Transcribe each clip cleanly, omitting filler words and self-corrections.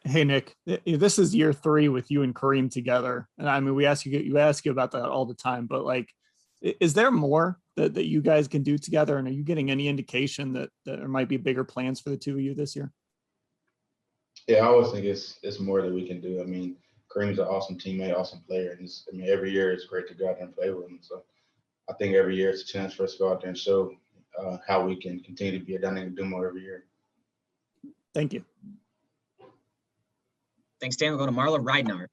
Hey Nick, this is year 3 with you and Kareem together, and I mean we ask you about that all the time. But like, is there more that you guys can do together? And are you getting any indication that there might be bigger plans for the two of you this year? Yeah, I always think it's more that we can do. I mean, Kareem's an awesome teammate, awesome player, and I mean every year it's great to go out there and play with him. So I think every year it's a chance for us to go out there and show how we can continue to be a dynamic duo every year. Thank you. Thanks, Dan. We'll go to Marla Ridenour.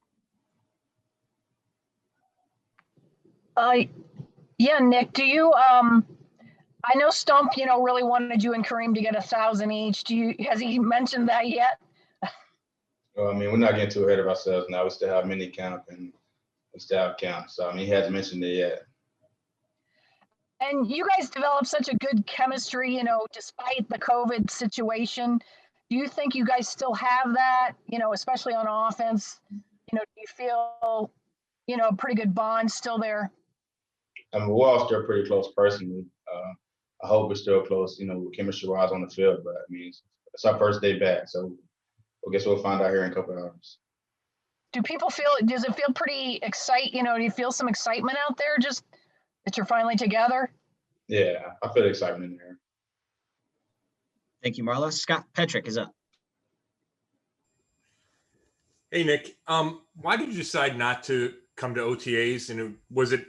Yeah, Nick, do you, I know Stump, really wanted you and Kareem to get 1,000 each. Has he mentioned that yet? Well, I mean, we're not getting too ahead of ourselves now. We still have mini camp and we still have camp. So, I mean, he hasn't mentioned it yet. And you guys developed such a good chemistry, despite the COVID situation. Do you think you guys still have that, especially on offense? Do you feel, a pretty good bond still there? I mean, we're all still pretty close personally. I hope we're still close, chemistry-wise on the field. But, I mean, it's our first day back. So, I guess we'll find out here in a couple of hours. Does it feel pretty exciting? Do you feel some excitement out there just that you're finally together? Yeah, I feel excitement in there. Thank you, Marla. Scott Petrick is up. Hey, Nick. Why did you decide not to come to OTAs? And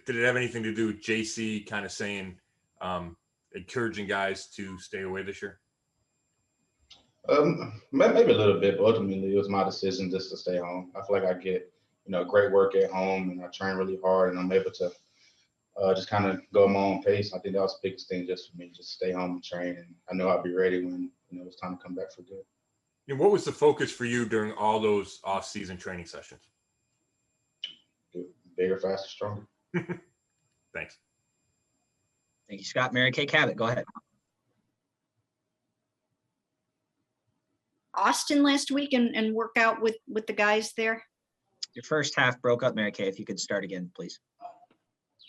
did it have anything to do with JC kind of saying, encouraging guys to stay away this year? Maybe a little bit, but ultimately it was my decision just to stay home. I feel like I get, great work at home, and I train really hard, and I'm able to just kind of go at my own pace. I think that was the biggest thing just for me, just stay home and train. And I know I'd be ready when it was time to come back for good. And what was the focus for you during all those off-season training sessions? Bigger, faster, stronger. Thanks. Thank you, Scott. Mary Kay Cabot, go ahead. Austin last week and work out with the guys there? Your first half broke up, Mary Kay. If you could start again, please.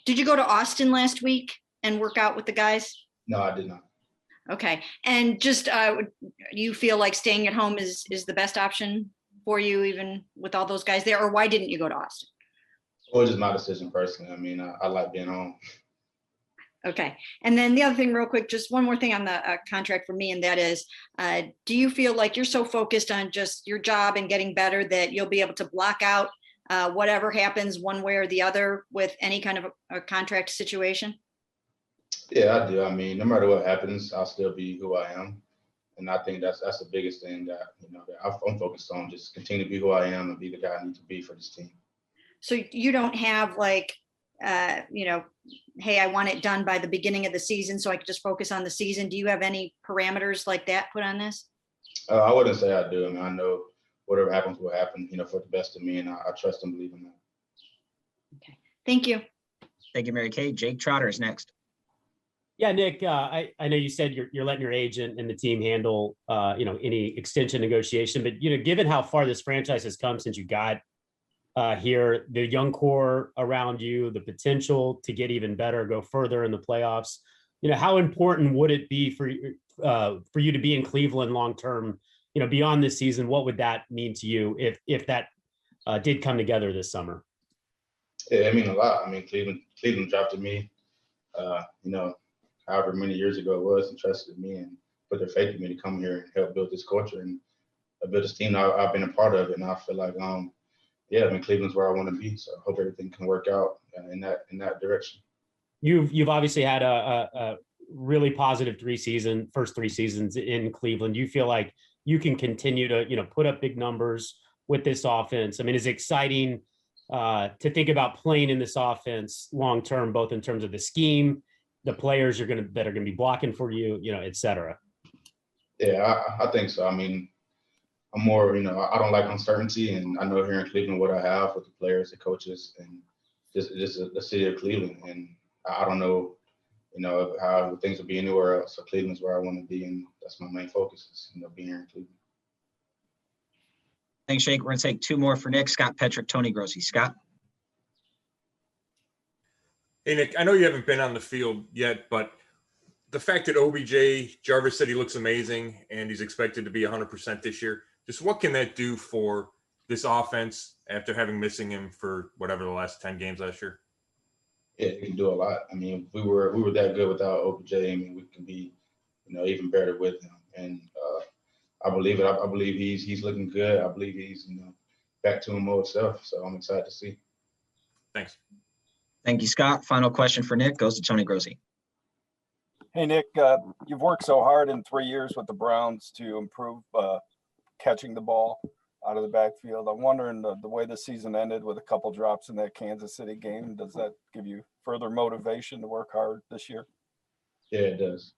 Did you go to Austin last week and work out with the guys? No, I did not. Okay. And just you feel like staying at home is the best option for you, even with all those guys there? Or why didn't you go to Austin? It was just my decision personally. I mean, I like being home. Okay. And then the other thing real quick, just one more thing on the contract for me, and that is, do you feel like you're so focused on just your job and getting better that you'll be able to block out whatever happens one way or the other with any kind of a contract situation? Yeah, I do. I mean, no matter what happens, I'll still be who I am. And I think that's the biggest thing that, that I'm focused on, just continue to be who I am and be the guy I need to be for this team. So you don't have like, hey, I want it done by the beginning of the season so I can just focus on the season. Do you have any parameters like that put on this? I wouldn't say I do. I mean, I know whatever happens will happen, for the best of me, and I trust and believe in that. Okay. Thank you. Thank you, Mary Kay. Jake Trotter is next. Yeah, Nick, I know you said you're letting your agent and the team handle, any extension negotiation, but, given how far this franchise has come since you got here, the young core around you, the potential to get even better, go further in the playoffs, how important would it be for you to be in Cleveland long-term, beyond this season? What would that mean to you if that did come together this summer? Yeah, I mean, a lot. I mean, Cleveland drafted me, however many years ago it was, and trusted me and put their faith in me to come here and help build this culture and build this team I've been a part of. And I feel like, yeah, I mean, Cleveland's where I want to be. So I hope everything can work out in that direction. You've obviously had a really positive first 3 seasons in Cleveland. Do you feel like you can continue to, put up big numbers with this offense? I mean, it's exciting to think about playing in this offense long-term, both in terms of the scheme, the players that are going to be blocking for you, et cetera. Yeah, I think so. I mean, I'm more, I don't like uncertainty, and I know here in Cleveland what I have with the players, the coaches, and just the city of Cleveland. And I don't know, how things will be anywhere else. So Cleveland's where I want to be, and that's my main focus is, being here in Cleveland. Thanks, Jake. We're going to take 2 more for Nick. Scott Petrick, Tony Grossi. Scott. Hey, Nick, I know you haven't been on the field yet, but the fact that OBJ, Jarvis said he looks amazing and he's expected to be 100% this year, Just what can that do for this offense after having missing him for whatever the last 10 games last year? Yeah, it can do a lot. I mean, we were that good without OBJ. I mean, we can be, even better with him. And I believe it. I believe he's looking good. I believe he's back to his old self. So I'm excited to see. Thanks. Thank you, Scott. Final question for Nick goes to Tony Grossi. Hey, Nick, you've worked so hard in 3 years with the Browns to improve catching the ball out of the backfield. I'm wondering the way the season ended with a couple drops in that Kansas City game, does that give you further motivation to work hard this year? Yeah, it does.